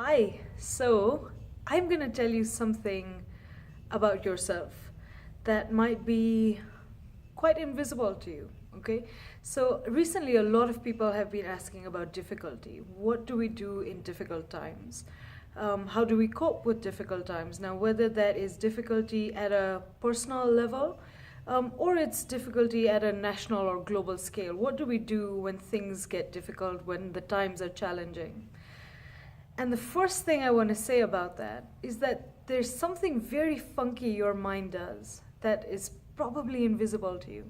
Hi, so I'm going to tell you something about yourself that might be quite invisible to you, okay? So, recently, a lot of people have been asking about difficulty. What do we do in difficult times? How do we cope with difficult times? Now, whether that is difficulty at a personal level or it's difficulty at a national or global scale, what do we do when things get difficult, when the times are challenging? And the first thing I want to say about that is that there's something very funky your mind does that is probably invisible to you.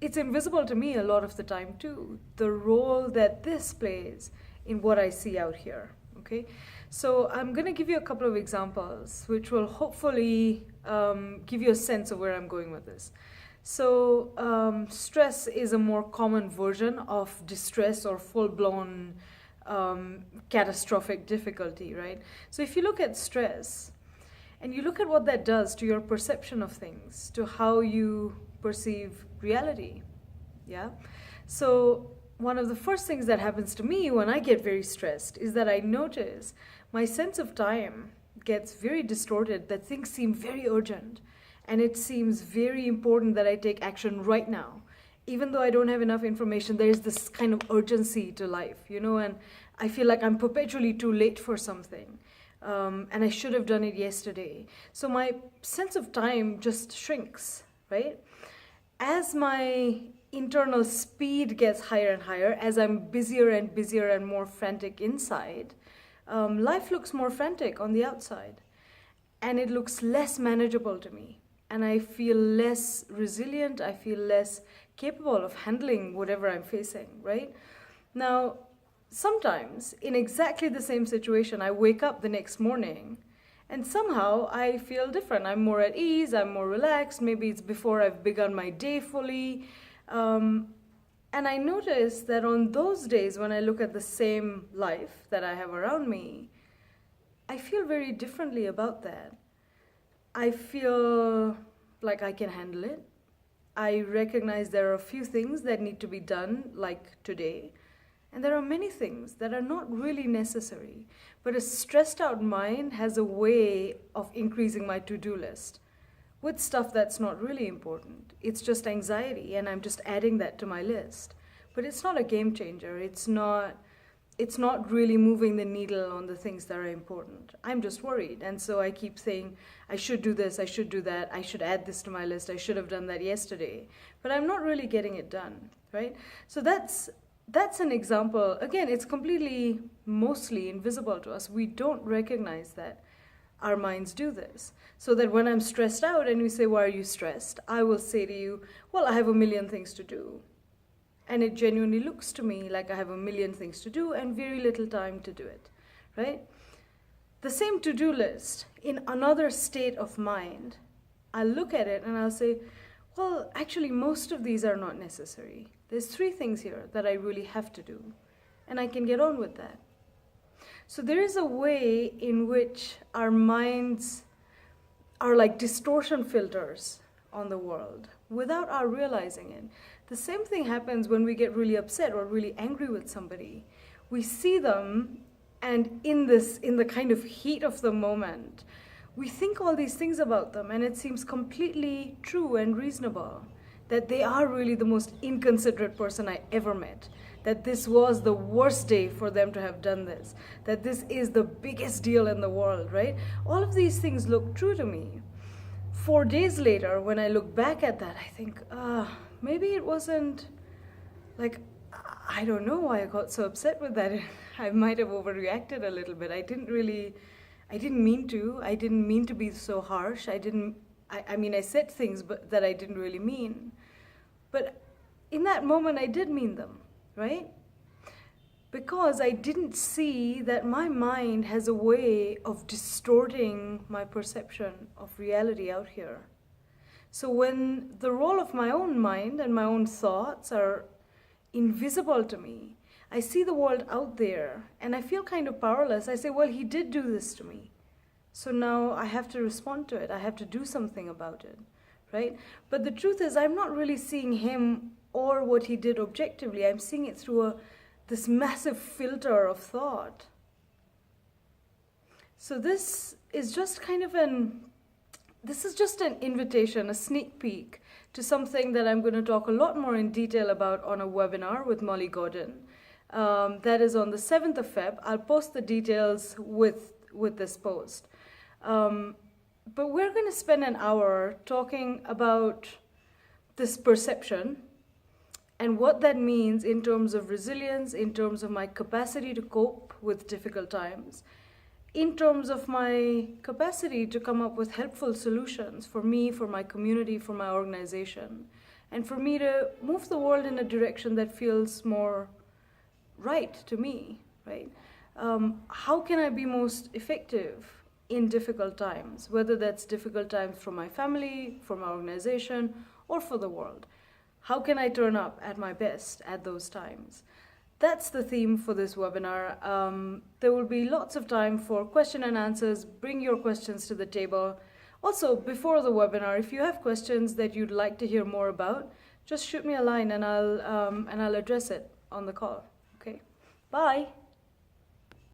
It's invisible to me a lot of the time too, the role that this plays in what I see out here. Okay, so I'm going to give you a couple of examples which will hopefully give you a sense of where I'm going with this. So, stress is a more common version of distress or full blown catastrophic difficulty, right? So if you look at stress and you look at what that does to your perception of things, to how you perceive reality, yeah? So one of the first things that happens to me when I get very stressed is that I notice my sense of time gets very distorted, that things seem very urgent and it seems very important that I take action right now. Even though I don't have enough information, there is this kind of urgency to life, and I feel like I'm perpetually too late for something. And I should have done it yesterday. So my sense of time just shrinks, right? As my internal speed gets higher and higher, as I'm busier and busier and more frantic inside, life looks more frantic on the outside. And it looks less manageable to me. And I feel less resilient, I feel less capable of handling whatever I'm facing, right? Now, sometimes in exactly the same situation, I wake up the next morning and somehow I feel different. I'm more at ease, I'm more relaxed, maybe it's before I've begun my day fully. And I notice that on those days when I look at the same life that I have around me, I feel very differently about that. I feel like I can handle it. I recognize there are a few things that need to be done, like today, and there are many things that are not really necessary. But a stressed out mind has a way of increasing my to-do list with stuff that's not really important. It's just anxiety, and I'm just adding that to my list. But it's not a game changer. It's not really moving the needle on the things that are important. I'm just worried. And so I keep saying, I should do this, I should do that, I should add this to my list, I should have done that yesterday. But I'm not really getting it done, right? So that's an example. Again, it's completely, mostly invisible to us. We don't recognize that our minds do this. So that when I'm stressed out and you say, why are you stressed? I will say to you, well, I have a million things to do. And it genuinely looks to me like I have a million things to do and very little time to do it, right? The same to-do list in another state of mind, I'll look at it and I'll say, well, actually, most of these are not necessary. There's 3 things here that I really have to do, and I can get on with that. So there is a way in which our minds are like distortion filters on the world without our realizing it. The same thing happens when we get really upset or really angry with somebody. We see them, and in the kind of heat of the moment, we think all these things about them, and it seems completely true and reasonable that they are really the most inconsiderate person I ever met, that this was the worst day for them to have done this, that this is the biggest deal in the world, right? All of these things look true to me. 4 days later, when I look back at that, I think, maybe it wasn't, like, I don't know why I got so upset with that. I might have overreacted a little bit. I didn't mean to. I didn't mean to be so harsh. I said things that I didn't really mean. But in that moment, I did mean them, right? Because I didn't see that my mind has a way of distorting my perception of reality out here. So when the role of my own mind and my own thoughts are invisible to me, I see the world out there and I feel kind of powerless. I say, well, he did do this to me. So now I have to respond to it. I have to do something about it, right? But the truth is, I'm not really seeing him or what he did objectively. I'm seeing it through this massive filter of thought. So this is just an invitation, a sneak peek to something that I'm going to talk a lot more in detail about on a webinar with Molly Gordon. That is on the 7th of Feb. I'll post the details with this post. But we're going to spend an hour talking about this perception and what that means in terms of resilience, in terms of my capacity to cope with difficult times, in terms of my capacity to come up with helpful solutions for me, for my community, for my organization, and for me to move the world in a direction that feels more right to me, right? How can I be most effective in difficult times, whether that's difficult times for my family, for my organization, or for the world? How can I turn up at my best at those times? That's the theme for this webinar. There will be lots of time for question and answers. Bring your questions to the table. Also, before the webinar, if you have questions that you'd like to hear more about, just shoot me a line and I'll address it on the call. Okay? Bye.